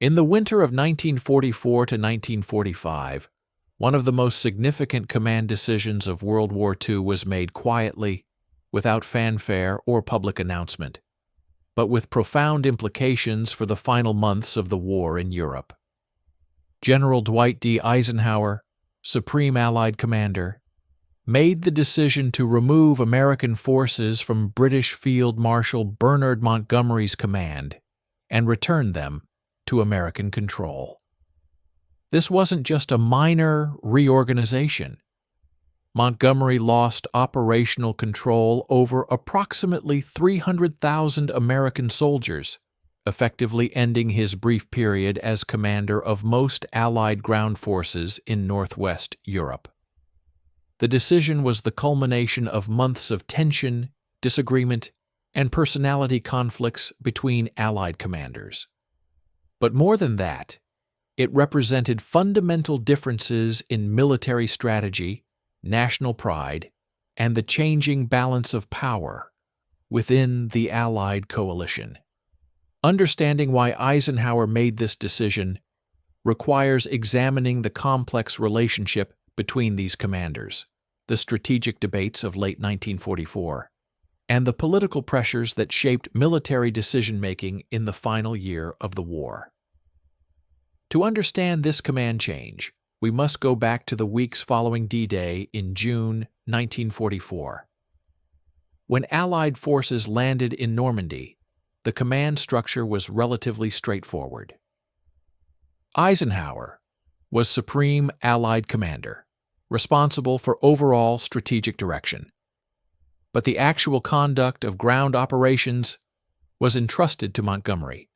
In the winter of 1944 to 1945, one of the most significant command decisions of World War II was made quietly, without fanfare or public announcement, but with profound implications for the final months of the war in Europe. General Dwight D. Eisenhower, Supreme Allied Commander, made the decision to remove American forces from British Field Marshal Bernard Montgomery's command and return them to American control. This wasn't just a minor reorganization. Montgomery lost operational control over approximately 300,000 American soldiers, effectively ending his brief period as commander of most Allied ground forces in Northwest Europe. The decision was the culmination of months of tension, disagreement, and personality conflicts between Allied commanders. But more than that, it represented fundamental differences in military strategy, national pride, and the changing balance of power within the Allied coalition. Understanding why Eisenhower made this decision requires examining the complex relationship between these commanders, the strategic debates of late 1944, and the political pressures that shaped military decision-making in the final year of the war. To understand this command change, we must go back to the weeks following D-Day in June 1944. When Allied forces landed in Normandy, the command structure was relatively straightforward. Eisenhower was Supreme Allied Commander, responsible for overall strategic direction. But the actual conduct of ground operations was entrusted to Montgomery,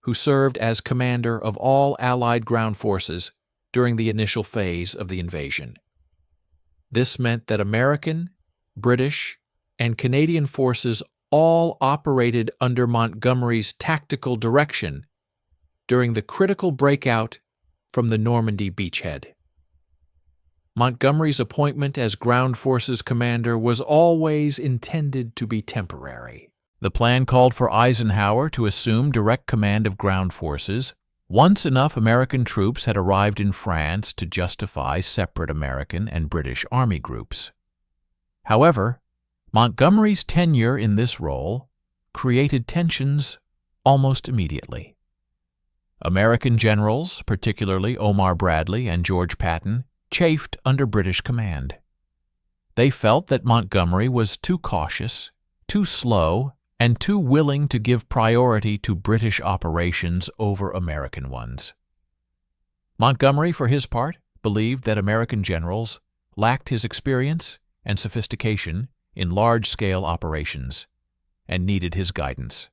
who served as commander of all Allied ground forces during the initial phase of the invasion. This meant that American, British, and Canadian forces all operated under Montgomery's tactical direction during the critical breakout from the Normandy beachhead. Montgomery's appointment as ground forces commander was always intended to be temporary. The plan called for Eisenhower to assume direct command of ground forces once enough American troops had arrived in France to justify separate American and British Army groups. However, Montgomery's tenure in this role created tensions almost immediately. American generals, particularly Omar Bradley and George Patton, chafed under British command. They felt that Montgomery was too cautious, too slow, and too willing to give priority to British operations over American ones. Montgomery, for his part, believed that American generals lacked his experience and sophistication in large-scale operations and needed his guidance.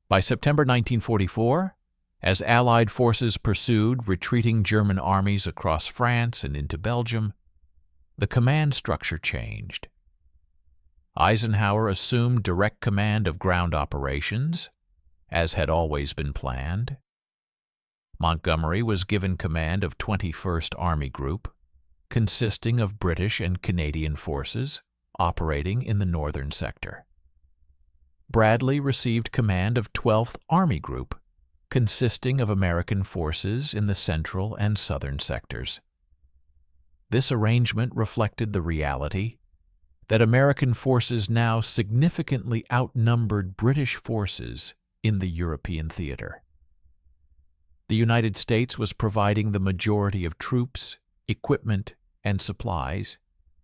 By September 1944, as Allied forces pursued retreating German armies across France and into Belgium, the command structure changed. Eisenhower assumed direct command of ground operations, as had always been planned. Montgomery was given command of 21st Army Group, consisting of British and Canadian forces operating in the northern sector. Bradley received command of 12th Army Group, consisting of American forces in the central and southern sectors. This arrangement reflected the reality that American forces now significantly outnumbered British forces in the European theater. The United States was providing the majority of troops, equipment, and supplies,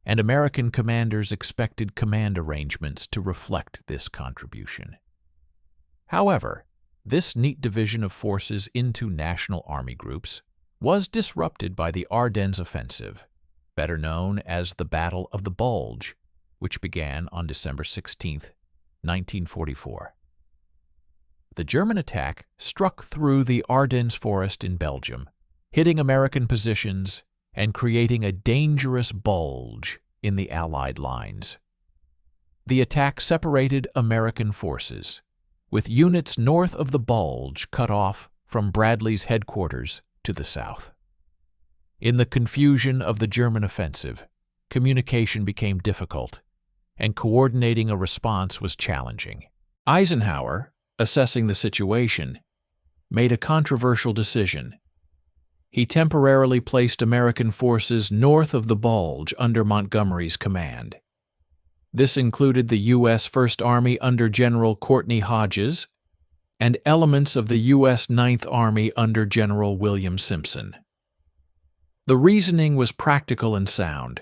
and American commanders expected command arrangements to reflect this contribution. However, this neat division of forces into national army groups was disrupted by the Ardennes Offensive, better known as the Battle of the Bulge, which began on December 16, 1944. The German attack struck through the Ardennes forest in Belgium, hitting American positions and creating a dangerous bulge in the Allied lines. The attack separated American forces, with units north of the bulge cut off from Bradley's headquarters to the south. In the confusion of the German offensive, communication became difficult, and coordinating a response was challenging. Eisenhower, assessing the situation, made a controversial decision. He temporarily placed American forces north of the Bulge under Montgomery's command. This included the U.S. First Army under General Courtney Hodges and elements of the U.S. Ninth Army under General William Simpson. The reasoning was practical and sound.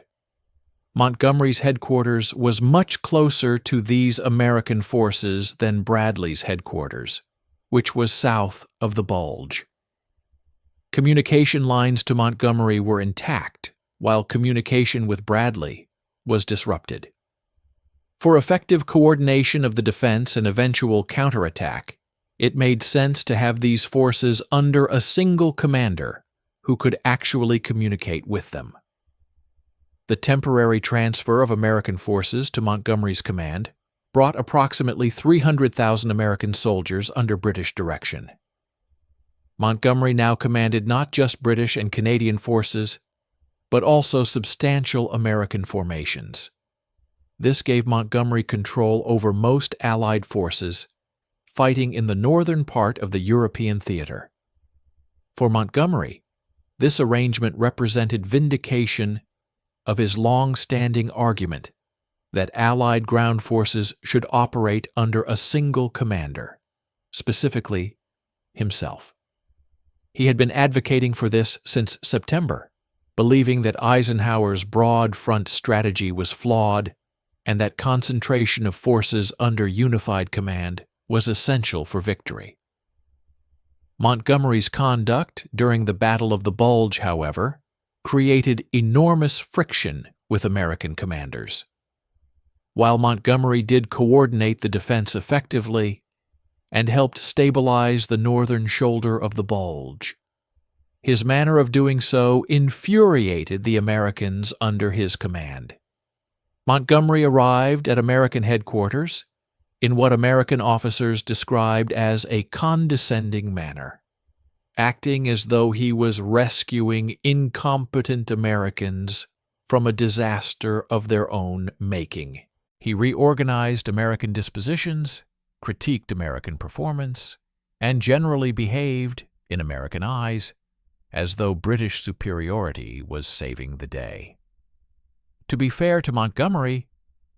Montgomery's headquarters was much closer to these American forces than Bradley's headquarters, which was south of the Bulge. Communication lines to Montgomery were intact, while communication with Bradley was disrupted. For effective coordination of the defense and eventual counterattack, it made sense to have these forces under a single commander who could actually communicate with them. The temporary transfer of American forces to Montgomery's command brought approximately 300,000 American soldiers under British direction. Montgomery now commanded not just British and Canadian forces, but also substantial American formations. This gave Montgomery control over most Allied forces fighting in the northern part of the European theater. For Montgomery, this arrangement represented vindication of his long-standing argument that Allied ground forces should operate under a single commander, specifically himself. He had been advocating for this since September, believing that Eisenhower's broad front strategy was flawed and that concentration of forces under unified command was essential for victory. Montgomery's conduct during the Battle of the Bulge, however, created enormous friction with American commanders. While Montgomery did coordinate the defense effectively and helped stabilize the northern shoulder of the Bulge, his manner of doing so infuriated the Americans under his command. Montgomery arrived at American headquarters in what American officers described as a condescending manner, acting as though he was rescuing incompetent Americans from a disaster of their own making. He reorganized American dispositions, critiqued American performance, and generally behaved, in American eyes, as though British superiority was saving the day. To be fair to Montgomery,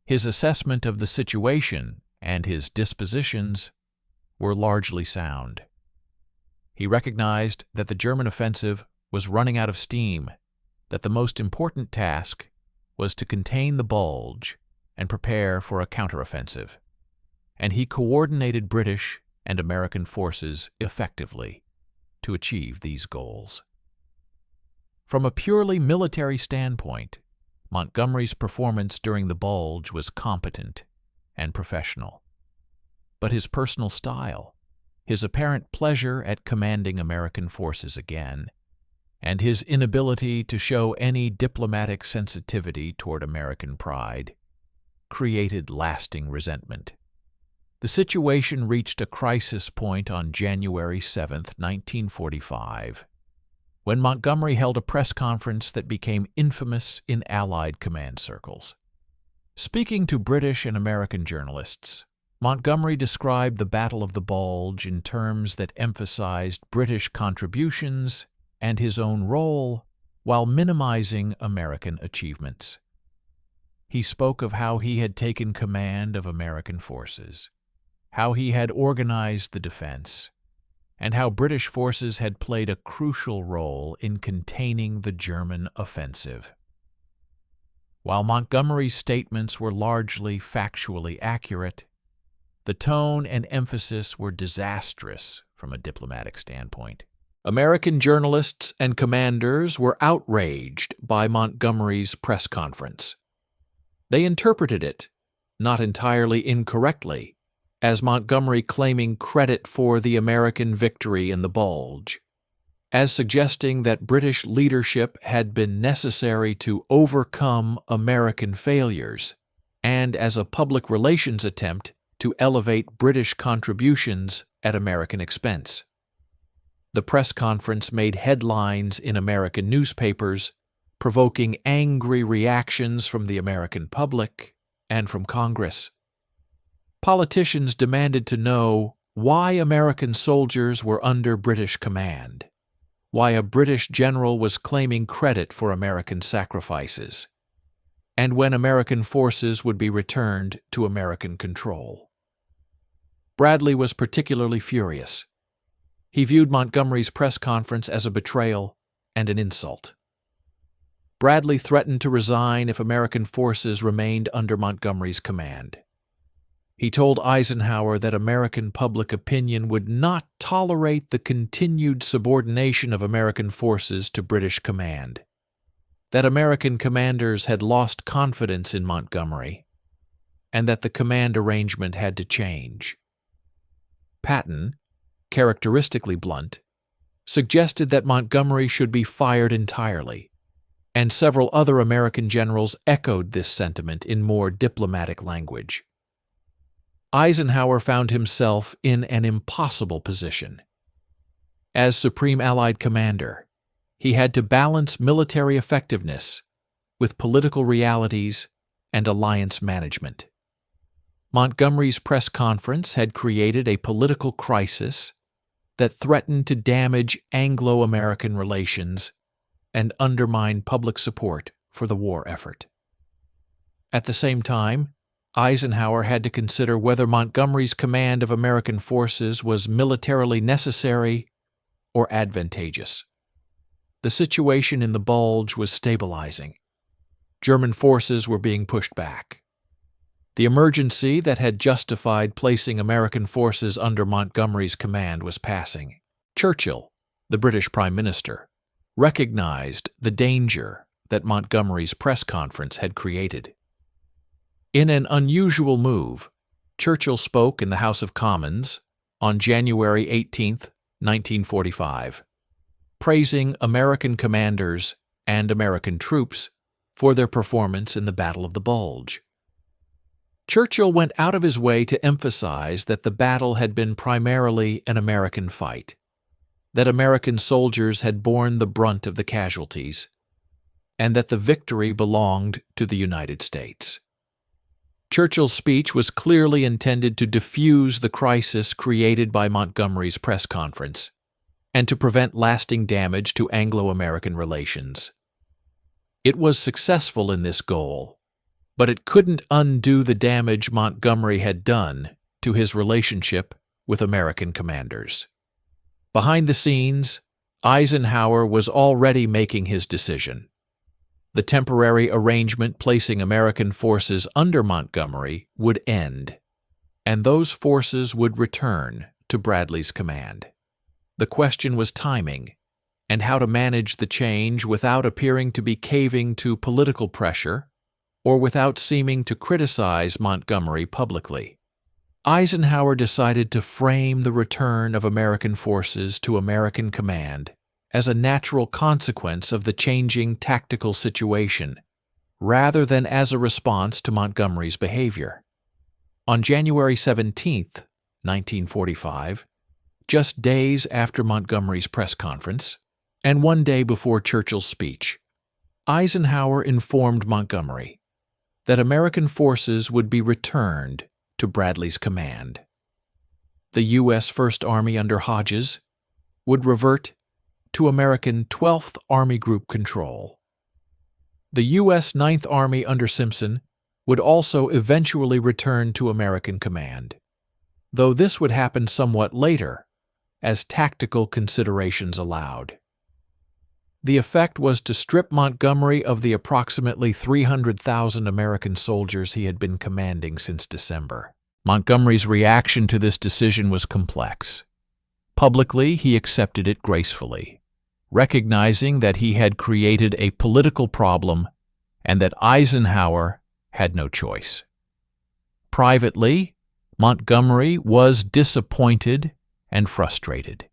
his assessment of the situation and his dispositions were largely sound. He recognized that the German offensive was running out of steam, that the most important task was to contain the Bulge and prepare for a counteroffensive, and he coordinated British and American forces effectively to achieve these goals. From a purely military standpoint, Montgomery's performance during the Bulge was competent and professional. But his personal style, his apparent pleasure at commanding American forces again, and his inability to show any diplomatic sensitivity toward American pride, created lasting resentment. The situation reached a crisis point on January 7, 1945, when Montgomery held a press conference that became infamous in Allied command circles. Speaking to British and American journalists, Montgomery described the Battle of the Bulge in terms that emphasized British contributions and his own role while minimizing American achievements. He spoke of how he had taken command of American forces, how he had organized the defense, and how British forces had played a crucial role in containing the German offensive. While Montgomery's statements were largely factually accurate, the tone and emphasis were disastrous from a diplomatic standpoint. American journalists and commanders were outraged by Montgomery's press conference. They interpreted it, not entirely incorrectly, as Montgomery claiming credit for the American victory in the Bulge, as suggesting that British leadership had been necessary to overcome American failures, and as a public relations attempt to elevate British contributions at American expense. The press conference made headlines in American newspapers, provoking angry reactions from the American public and from Congress. Politicians demanded to know why American soldiers were under British command, why a British general was claiming credit for American sacrifices, and when American forces would be returned to American control. Bradley was particularly furious. He viewed Montgomery's press conference as a betrayal and an insult. Bradley threatened to resign if American forces remained under Montgomery's command. He told Eisenhower that American public opinion would not tolerate the continued subordination of American forces to British command, that American commanders had lost confidence in Montgomery, and that the command arrangement had to change. Patton, characteristically blunt, suggested that Montgomery should be fired entirely, and several other American generals echoed this sentiment in more diplomatic language. Eisenhower found himself in an impossible position. As Supreme Allied Commander, he had to balance military effectiveness with political realities and alliance management. Montgomery's press conference had created a political crisis that threatened to damage Anglo-American relations and undermine public support for the war effort. At the same time, Eisenhower had to consider whether Montgomery's command of American forces was militarily necessary or advantageous. The situation in the Bulge was stabilizing. German forces were being pushed back. The emergency that had justified placing American forces under Montgomery's command was passing. Churchill, the British Prime Minister, recognized the danger that Montgomery's press conference had created. In an unusual move, Churchill spoke in the House of Commons on January 18, 1945, praising American commanders and American troops for their performance in the Battle of the Bulge. Churchill went out of his way to emphasize that the battle had been primarily an American fight, that American soldiers had borne the brunt of the casualties, and that the victory belonged to the United States. Churchill's speech was clearly intended to diffuse the crisis created by Montgomery's press conference and to prevent lasting damage to Anglo-American relations. It was successful in this goal, but it couldn't undo the damage Montgomery had done to his relationship with American commanders. Behind the scenes, Eisenhower was already making his decision. The temporary arrangement placing American forces under Montgomery would end, and those forces would return to Bradley's command. The question was timing, and how to manage the change without appearing to be caving to political pressure or without seeming to criticize Montgomery publicly. Eisenhower decided to frame the return of American forces to American command as a natural consequence of the changing tactical situation, rather than as a response to Montgomery's behavior. On January 17, 1945, just days after Montgomery's press conference, and one day before Churchill's speech, Eisenhower informed Montgomery that American forces would be returned to Bradley's command. The U.S. First Army under Hodges would revert to American 12th Army Group control. The U.S. 9th Army under Simpson would also eventually return to American command, though this would happen somewhat later, as tactical considerations allowed. The effect was to strip Montgomery of the approximately 300,000 American soldiers he had been commanding since December. Montgomery's reaction to this decision was complex. Publicly, he accepted it gracefully, recognizing that he had created a political problem and that Eisenhower had no choice. Privately, Montgomery was disappointed and frustrated.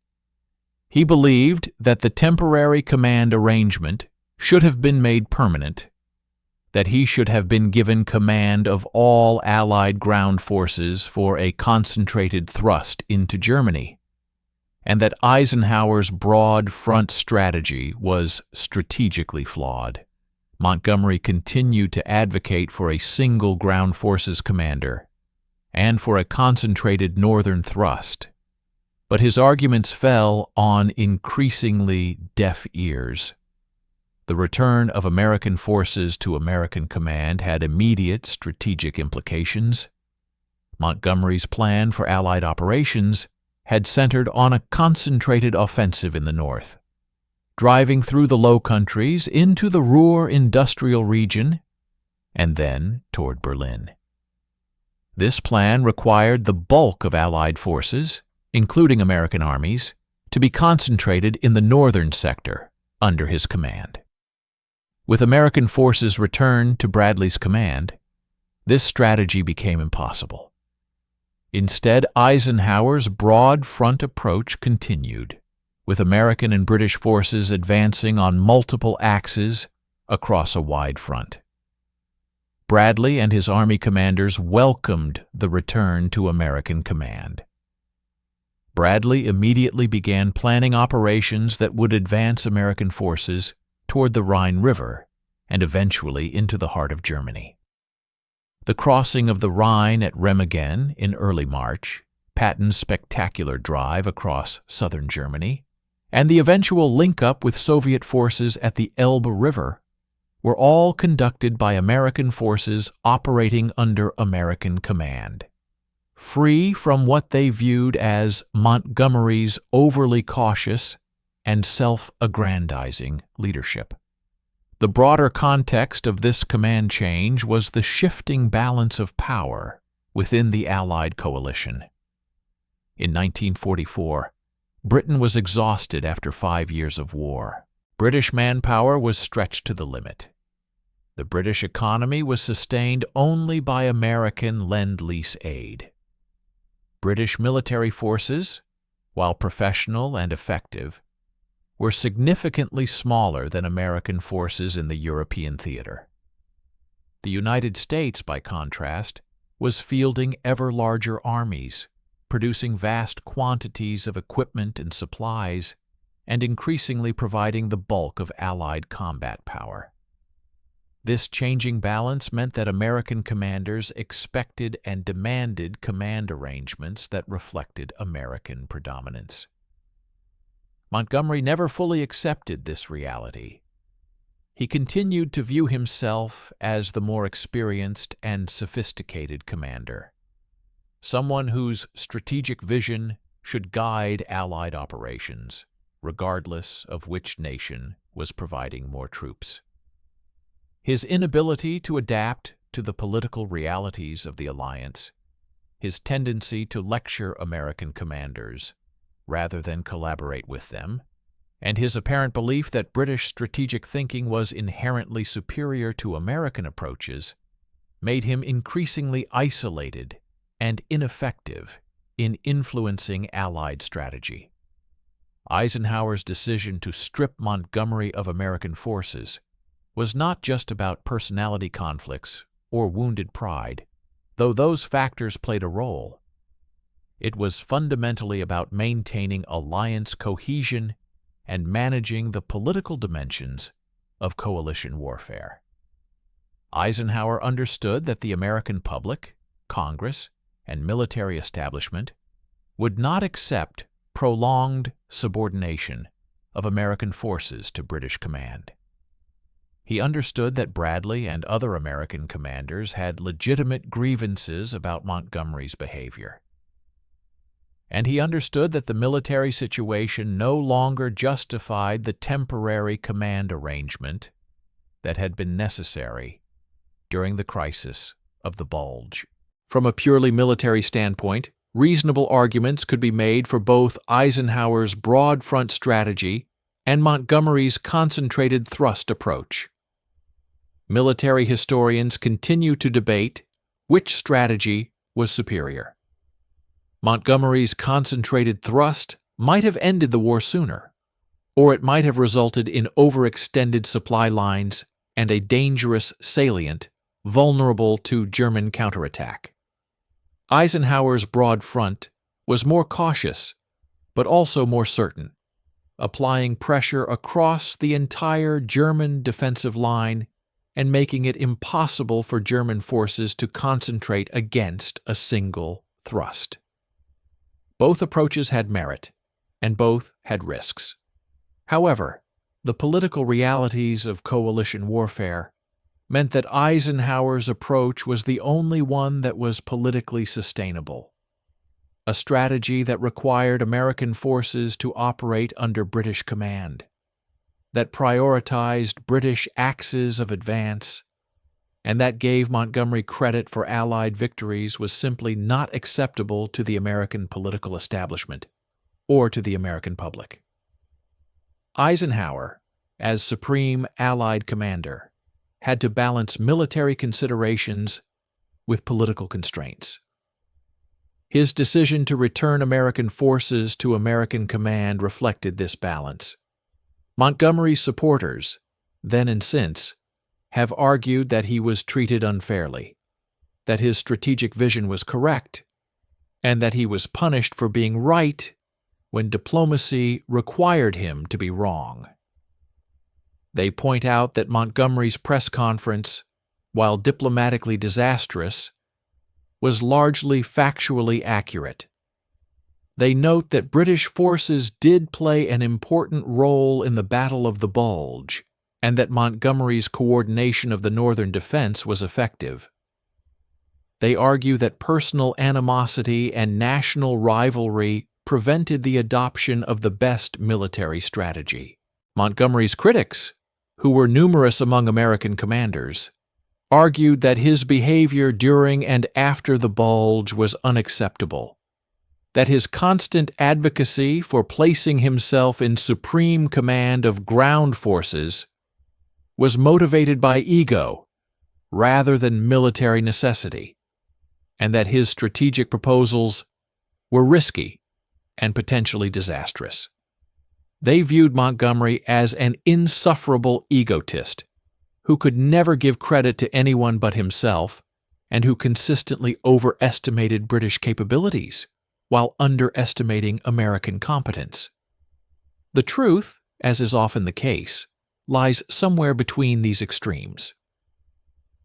He believed that the temporary command arrangement should have been made permanent, that he should have been given command of all Allied ground forces for a concentrated thrust into Germany, and that Eisenhower's broad front strategy was strategically flawed. Montgomery continued to advocate for a single ground forces commander and for a concentrated northern thrust, But his arguments fell on increasingly deaf ears. The return of American forces to American command had immediate strategic implications. Montgomery's plan for Allied operations had centered on a concentrated offensive in the north, driving through the Low Countries into the Ruhr industrial region and then toward Berlin. This plan required the bulk of Allied forces, including American armies, to be concentrated in the northern sector under his command. With American forces returned to Bradley's command, this strategy became impossible. Instead, Eisenhower's broad front approach continued, with American and British forces advancing on multiple axes across a wide front. Bradley and his army commanders welcomed the return to American command. Bradley immediately began planning operations that would advance American forces toward the Rhine River and eventually into the heart of Germany. The crossing of the Rhine at Remagen in early March, Patton's spectacular drive across southern Germany, and the eventual link-up with Soviet forces at the Elbe River were all conducted by American forces operating under American command, free from what they viewed as Montgomery's overly cautious and self-aggrandizing leadership. The broader context of this command change was the shifting balance of power within the Allied coalition. In 1944, Britain was exhausted after 5 years of war. British manpower was stretched to the limit. The British economy was sustained only by American Lend-Lease aid. British military forces, while professional and effective, were significantly smaller than American forces in the European theater. The United States, by contrast, was fielding ever larger armies, producing vast quantities of equipment and supplies, and increasingly providing the bulk of Allied combat power. This changing balance meant that American commanders expected and demanded command arrangements that reflected American predominance. Montgomery never fully accepted this reality. He continued to view himself as the more experienced and sophisticated commander, someone whose strategic vision should guide Allied operations, regardless of which nation was providing more troops. His inability to adapt to the political realities of the alliance, his tendency to lecture American commanders rather than collaborate with them, and his apparent belief that British strategic thinking was inherently superior to American approaches made him increasingly isolated and ineffective in influencing Allied strategy. Eisenhower's decision to strip Montgomery of American forces was not just about personality conflicts or wounded pride, though those factors played a role. It was fundamentally about maintaining alliance cohesion and managing the political dimensions of coalition warfare. Eisenhower understood that the American public, Congress, and military establishment would not accept prolonged subordination of American forces to British command. He understood that Bradley and other American commanders had legitimate grievances about Montgomery's behavior. And he understood that the military situation no longer justified the temporary command arrangement that had been necessary during the crisis of the Bulge. From a purely military standpoint, reasonable arguments could be made for both Eisenhower's broad front strategy and Montgomery's concentrated thrust approach. Military historians continue to debate which strategy was superior. Montgomery's concentrated thrust might have ended the war sooner, or it might have resulted in overextended supply lines and a dangerous salient vulnerable to German counterattack. Eisenhower's broad front was more cautious, but also more certain, applying pressure across the entire German defensive line and making it impossible for German forces to concentrate against a single thrust. Both approaches had merit, and both had risks. However, the political realities of coalition warfare meant that Eisenhower's approach was the only one that was politically sustainable, a strategy that required American forces to operate under British command, that prioritized British axes of advance, and that gave Montgomery credit for Allied victories was simply not acceptable to the American political establishment or to the American public. Eisenhower, as Supreme Allied Commander, had to balance military considerations with political constraints. His decision to return American forces to American command reflected this balance. Montgomery's supporters, then and since, have argued that he was treated unfairly, that his strategic vision was correct, and that he was punished for being right when diplomacy required him to be wrong. They point out that Montgomery's press conference, while diplomatically disastrous, was largely factually accurate. They note that British forces did play an important role in the Battle of the Bulge, and that Montgomery's coordination of the Northern defense was effective. They argue that personal animosity and national rivalry prevented the adoption of the best military strategy. Montgomery's critics, who were numerous among American commanders, argued that his behavior during and after the Bulge was unacceptable, that his constant advocacy for placing himself in supreme command of ground forces was motivated by ego rather than military necessity, and that his strategic proposals were risky and potentially disastrous. They viewed Montgomery as an insufferable egotist who could never give credit to anyone but himself and who consistently overestimated British capabilities while underestimating American competence. The truth, as is often the case, lies somewhere between these extremes.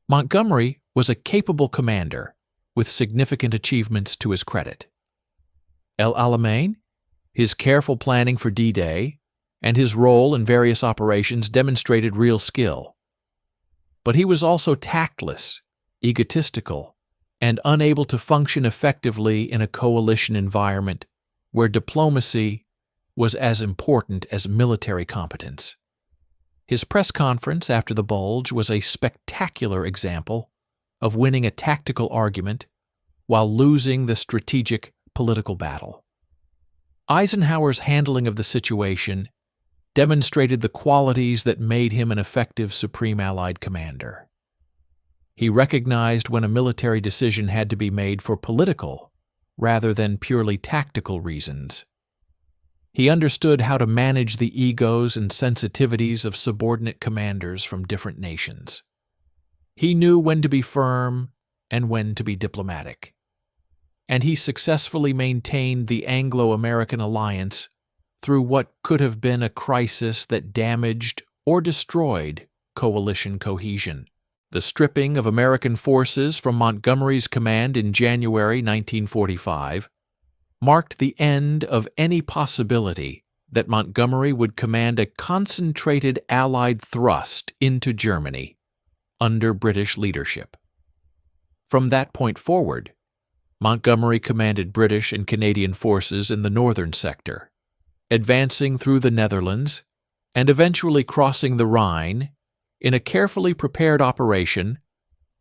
Montgomery was a capable commander with significant achievements to his credit. El Alamein, his careful planning for D-Day, and his role in various operations demonstrated real skill. But he was also tactless, egotistical, and unable to function effectively in a coalition environment where diplomacy was as important as military competence. His press conference after the Bulge was a spectacular example of winning a tactical argument while losing the strategic political battle. Eisenhower's handling of the situation demonstrated the qualities that made him an effective Supreme Allied Commander. He recognized when a military decision had to be made for political rather than purely tactical reasons. He understood how to manage the egos and sensitivities of subordinate commanders from different nations. He knew when to be firm and when to be diplomatic. And he successfully maintained the Anglo-American alliance through what could have been a crisis that damaged or destroyed coalition cohesion. The stripping of American forces from Montgomery's command in January 1945 marked the end of any possibility that Montgomery would command a concentrated Allied thrust into Germany under British leadership. From that point forward, Montgomery commanded British and Canadian forces in the northern sector, advancing through the Netherlands and eventually crossing the Rhine in a carefully prepared operation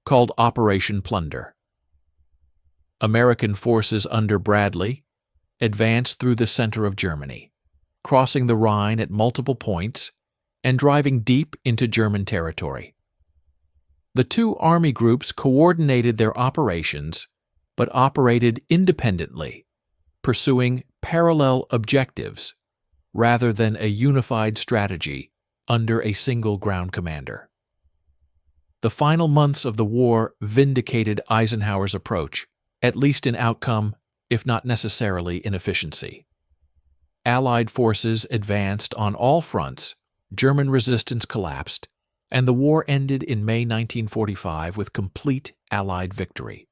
called Operation Plunder. American forces under Bradley advanced through the center of Germany, crossing the Rhine at multiple points and driving deep into German territory. The two army groups coordinated their operations but operated independently, pursuing parallel objectives rather than a unified strategy under a single ground commander. The final months of the war vindicated Eisenhower's approach, at least in outcome, if not necessarily in efficiency. Allied forces advanced on all fronts, German resistance collapsed, and the war ended in May 1945 with complete Allied victory.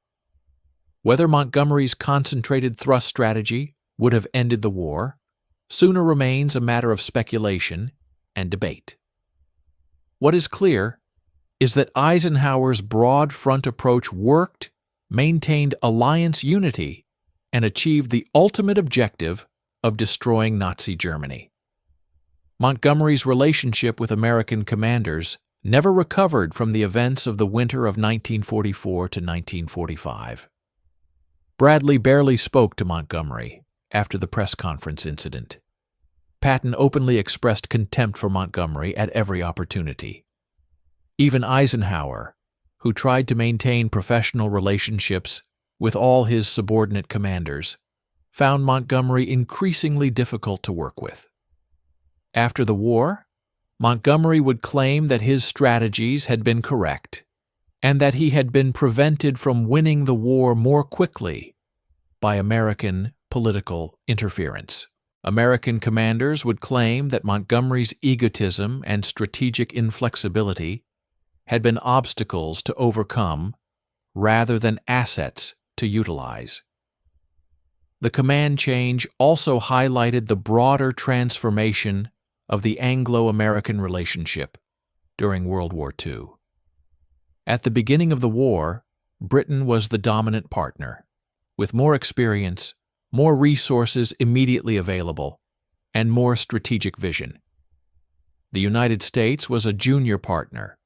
Whether Montgomery's concentrated thrust strategy would have ended the war sooner remains a matter of speculation and debate. What is clear is that Eisenhower's broad front approach worked, maintained alliance unity, and achieved the ultimate objective of destroying Nazi Germany. Montgomery's relationship with American commanders never recovered from the events of the winter of 1944 to 1945. Bradley barely spoke to Montgomery after the press conference incident. Patton openly expressed contempt for Montgomery at every opportunity. Even Eisenhower, who tried to maintain professional relationships with all his subordinate commanders, found Montgomery increasingly difficult to work with. After the war, Montgomery would claim that his strategies had been correct and that he had been prevented from winning the war more quickly by American political interference. American commanders would claim that Montgomery's egotism and strategic inflexibility had been obstacles to overcome rather than assets to utilize. The command change also highlighted the broader transformation of the Anglo-American relationship during World War II. At the beginning of the war, Britain was the dominant partner, with more experience, more resources immediately available, and more strategic vision. The United States was a junior partner,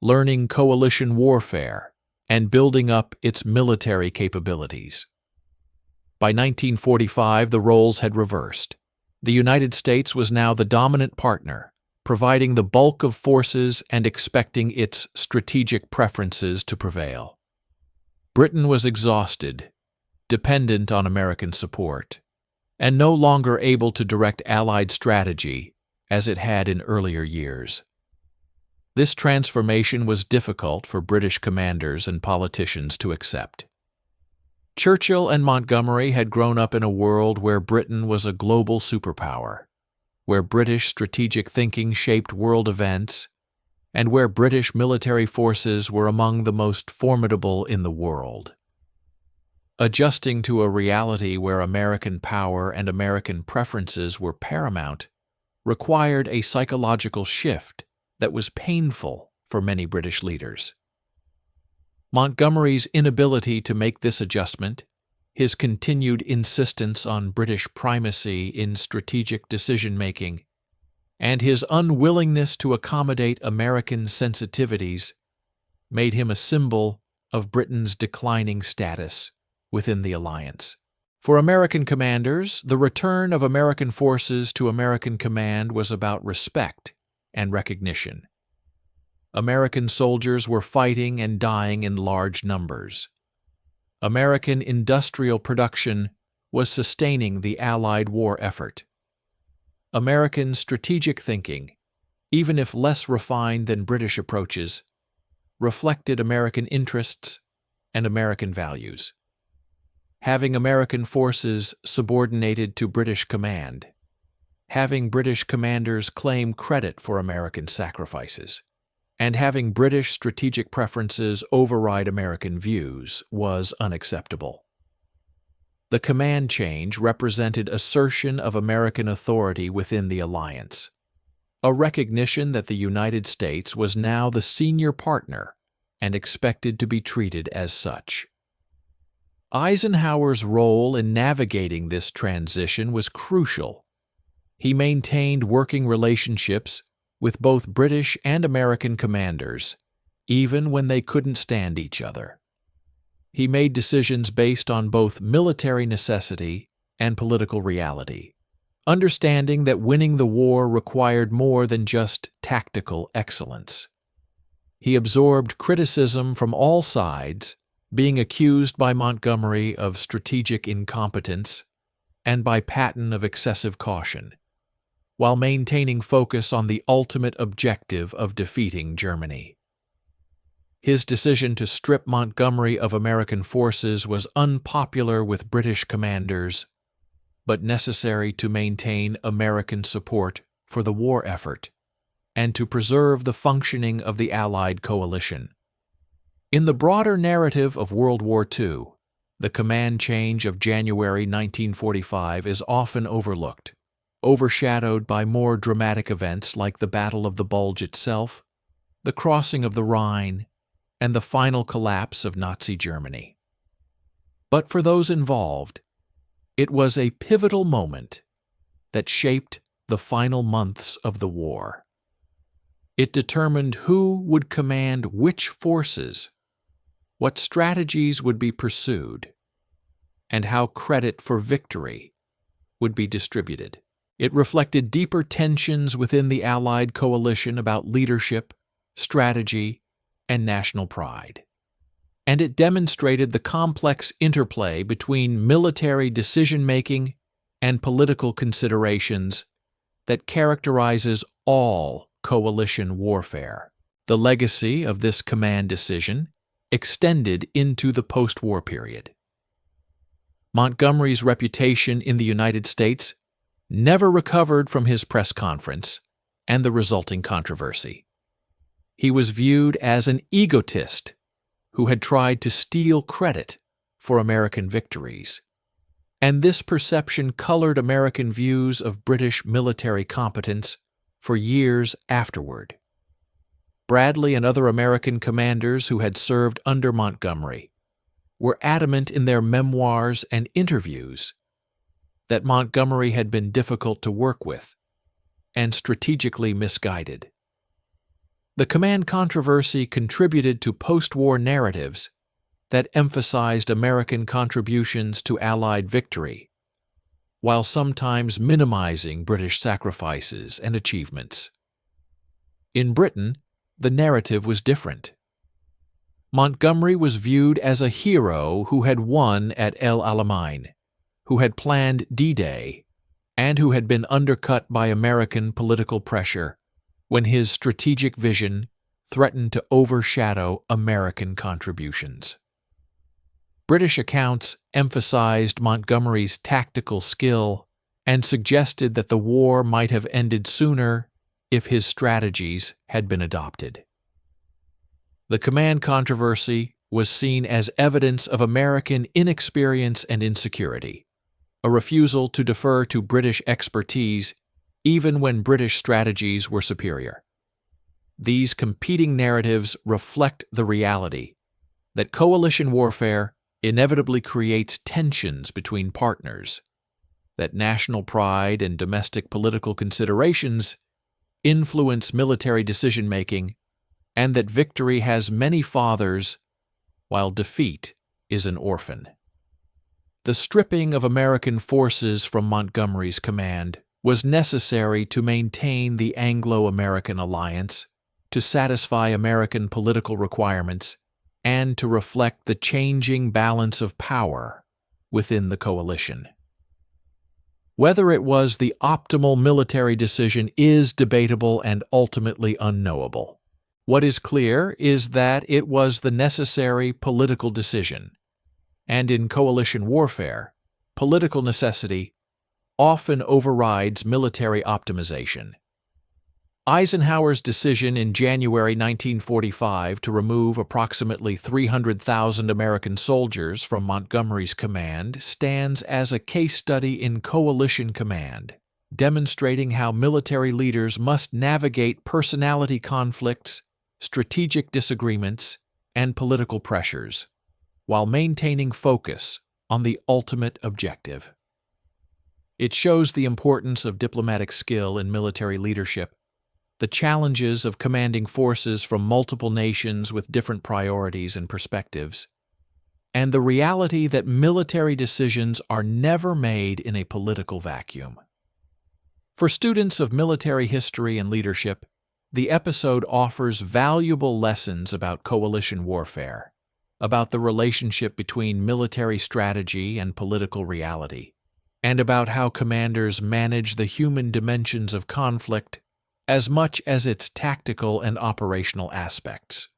learning coalition warfare and building up its military capabilities. By 1945, the roles had reversed. The United States was now the dominant partner, providing the bulk of forces and expecting its strategic preferences to prevail. Britain was exhausted, dependent on American support, and no longer able to direct Allied strategy as it had in earlier years. This transformation was difficult for British commanders and politicians to accept. Churchill and Montgomery had grown up in a world where Britain was a global superpower, where British strategic thinking shaped world events, and where British military forces were among the most formidable in the world. Adjusting to a reality where American power and American preferences were paramount required a psychological shift that was painful for many British leaders. Montgomery's inability to make this adjustment, his continued insistence on British primacy in strategic decision-making, and his unwillingness to accommodate American sensitivities made him a symbol of Britain's declining status within the alliance. For American commanders, the return of American forces to American command was about respect and recognition. American soldiers were fighting and dying in large numbers. American industrial production was sustaining the Allied war effort. American strategic thinking, even if less refined than British approaches, reflected American interests and American values. Having American forces subordinated to British command, having British commanders claim credit for American sacrifices, and having British strategic preferences override American views was unacceptable. The command change represented assertion of American authority within the alliance, a recognition that the United States was now the senior partner and expected to be treated as such. Eisenhower's role in navigating this transition was crucial. He maintained working relationships with both British and American commanders, even when they couldn't stand each other. He made decisions based on both military necessity and political reality, understanding that winning the war required more than just tactical excellence. He absorbed criticism from all sides, being accused by Montgomery of strategic incompetence and by Patton of excessive caution, while maintaining focus on the ultimate objective of defeating Germany. His decision to strip Montgomery of American forces was unpopular with British commanders, but necessary to maintain American support for the war effort and to preserve the functioning of the Allied coalition. In the broader narrative of World War II, The command change of January 1945 is often overlooked, overshadowed by more dramatic events like the Battle of the Bulge itself, the crossing of the Rhine, and the final collapse of Nazi Germany. But for those involved, it was a pivotal moment that shaped the final months of the war. It determined who would command which forces, what strategies would be pursued, and how credit for victory would be distributed. It reflected deeper tensions within the Allied coalition about leadership, strategy, and national pride. And it demonstrated the complex interplay between military decision-making and political considerations that characterizes all coalition warfare. The legacy of this command decision extended into the post-war period. Montgomery's reputation in the United States never recovered from his press conference and the resulting controversy. He was viewed as an egotist who had tried to steal credit for American victories, and this perception colored American views of British military competence for years afterward. Bradley and other American commanders who had served under Montgomery were adamant in their memoirs and interviews that Montgomery had been difficult to work with and strategically misguided. The command controversy contributed to post-war narratives that emphasized American contributions to Allied victory, while sometimes minimizing British sacrifices and achievements. In Britain, the narrative was different. Montgomery was viewed as a hero who had won at El Alamein, who had planned D-Day, and who had been undercut by American political pressure when his strategic vision threatened to overshadow American contributions. British accounts emphasized Montgomery's tactical skill and suggested that the war might have ended sooner if his strategies had been adopted. The command controversy was seen as evidence of American inexperience and insecurity, a refusal to defer to British expertise even when British strategies were superior. These competing narratives reflect the reality that coalition warfare inevitably creates tensions between partners, that national pride and domestic political considerations influence military decision-making, and that victory has many fathers while defeat is an orphan. The stripping of American forces from Montgomery's command was necessary to maintain the Anglo-American alliance, to satisfy American political requirements, and to reflect the changing balance of power within the coalition. Whether it was the optimal military decision is debatable and ultimately unknowable. What is clear is that it was the necessary political decision, and in coalition warfare, political necessity often overrides military optimization. Eisenhower's decision in January 1945 to remove approximately 300,000 American soldiers from Montgomery's command stands as a case study in coalition command, demonstrating how military leaders must navigate personality conflicts, strategic disagreements, and political pressures, while maintaining focus on the ultimate objective. It shows the importance of diplomatic skill in military leadership, the challenges of commanding forces from multiple nations with different priorities and perspectives, and the reality that military decisions are never made in a political vacuum. For students of military history and leadership, the episode offers valuable lessons about coalition warfare, about the relationship between military strategy and political reality, and about how commanders manage the human dimensions of conflict as much as its tactical and operational aspects.